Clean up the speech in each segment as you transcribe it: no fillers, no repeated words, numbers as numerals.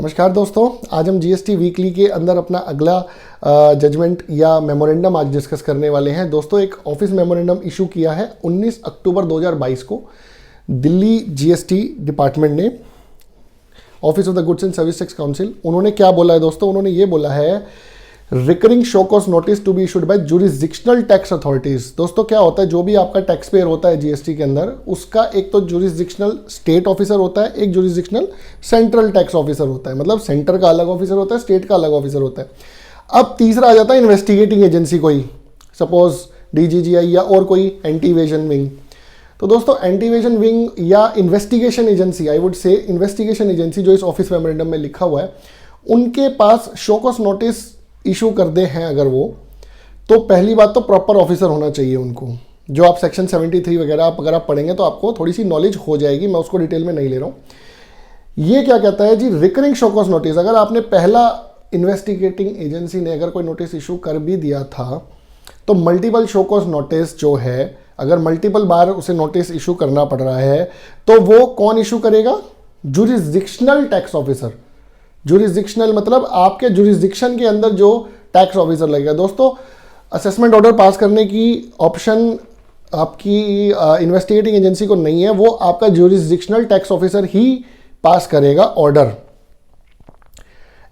नमस्कार दोस्तों, आज हम जीएसटी वीकली के अंदर अपना अगला जजमेंट या मेमोरेंडम आज डिस्कस करने वाले हैं। दोस्तों, एक ऑफिस मेमोरेंडम इशू किया है 19 अक्टूबर 2022 को दिल्ली जीएसटी डिपार्टमेंट ने, office of the goods and service tax council. उन्होंने क्या बोला है दोस्तों? उन्होंने ये बोला है recurring show cause notice to be issued by jurisdictional tax authorities. दोस्तों, क्या होता है, जो भी आपका टैक्स पेयर होता है जीएसटी के अंदर, उसका एक तो जुरिसडिक्शनल स्टेट ऑफिसर होता है, एक जुरिसडिक्शनल सेंट्रल टैक्स ऑफिसर होता है। मतलब सेंटर का अलग ऑफिसर होता है, स्टेट का अलग ऑफिसर होता है। अब तीसरा आ जाता है इन्वेस्टिगेटिंग एजेंसी, कोई सपोज डीजीजीआई या और कोई एंटी इवेजन विंग। तो दोस्तों, एंटी इवेजन विंग या investigation agency, I would say investigation agency जो इस ऑफिस मेमोरेंडम में लिखा हुआ है, उनके पास शो कॉज नोटिस इशू कर दे हैं अगर वो, तो पहली बात तो प्रॉपर ऑफिसर होना चाहिए उनको। जो आप सेक्शन 73 वगैरह अगर आप पढ़ेंगे तो आपको थोड़ी सी नॉलेज हो जाएगी, मैं उसको डिटेल में नहीं ले रहा हूँ। ये क्या कहता है जी, रिकरिंग शो कॉज नोटिस, अगर आपने पहला इन्वेस्टिगेटिंग एजेंसी ने अगर कोई नोटिस इशू कर भी दिया था, तो मल्टीपल शो कॉज नोटिस जो है, अगर मल्टीपल बार उसे नोटिस इशू करना पड़ रहा है, तो वो कौन इशू करेगा? Jurisdictional tax officer. जुरिसडिक्शनल मतलब आपके जुरिसडिक्शन के अंदर जो टैक्स ऑफिसर लगेगा। दोस्तों, असेसमेंट ऑर्डर पास करने की ऑप्शन आपकी इन्वेस्टिगेटिंग एजेंसी को नहीं है, वो आपका जुरिसडिक्शनल टैक्स ऑफिसर ही पास करेगा ऑर्डर।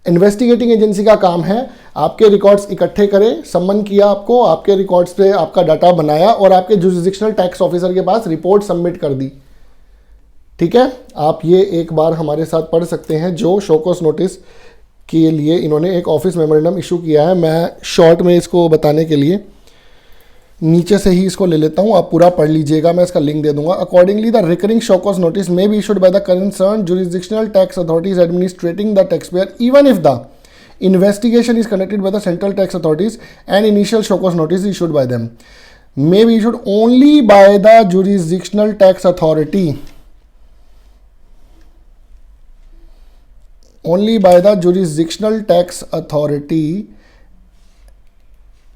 इन्वेस्टिगेटिंग एजेंसी का काम है आपके रिकॉर्ड्स इकट्ठे करे, सम्मन किया आपको, आपके रिकॉर्ड्स पे आपका डाटा बनाया और आपके जुरिसडिक्शनल टैक्स ऑफिसर के पास रिपोर्ट सबमिट कर दी। ठीक है, आप ये एक बार हमारे साथ पढ़ सकते हैं जो शो कॉज नोटिस के लिए इन्होंने एक ऑफिस मेमोरेंडम इशू किया है। मैं शॉर्ट में इसको बताने के लिए नीचे से ही इसको ले लेता हूं, आप पूरा पढ़ लीजिएगा, मैं इसका लिंक दे दूंगा। Accordingly the recurring show cause notice may be issued by the concerned jurisdictional tax authorities administrating the tax payer even if the investigation is conducted by the central tax authorities and initial show cause notice issued by them may be issued only by the jurisdictional tax authority, only by the jurisdictional tax authority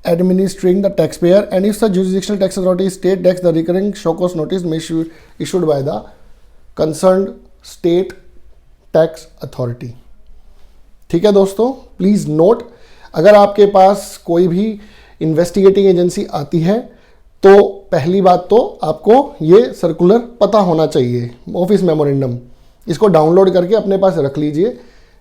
administering the taxpayer, and if the jurisdictional tax authority state tax, the recurring show cause notice may be issued by the concerned state tax authority। ठीक है दोस्तों, please note, अगर आपके पास कोई भी investigating agency आती है तो पहली बात तो आपको ये सर्कुलर पता होना चाहिए, ऑफिस मेमोरेंडम। इसको डाउनलोड करके अपने पास रख लीजिए।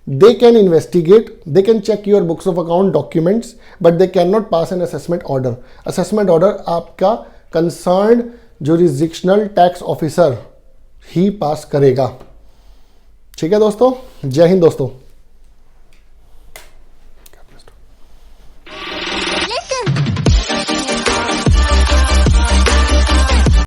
They can investigate, they can check your books of account documents, but they can not pass an assessment order. Assessment order आपका कंसर्न्ड जुरिसडिक्शनल टैक्स ऑफिसर ही पास करेगा। ठीक है दोस्तों, जय हिंद दोस्तों।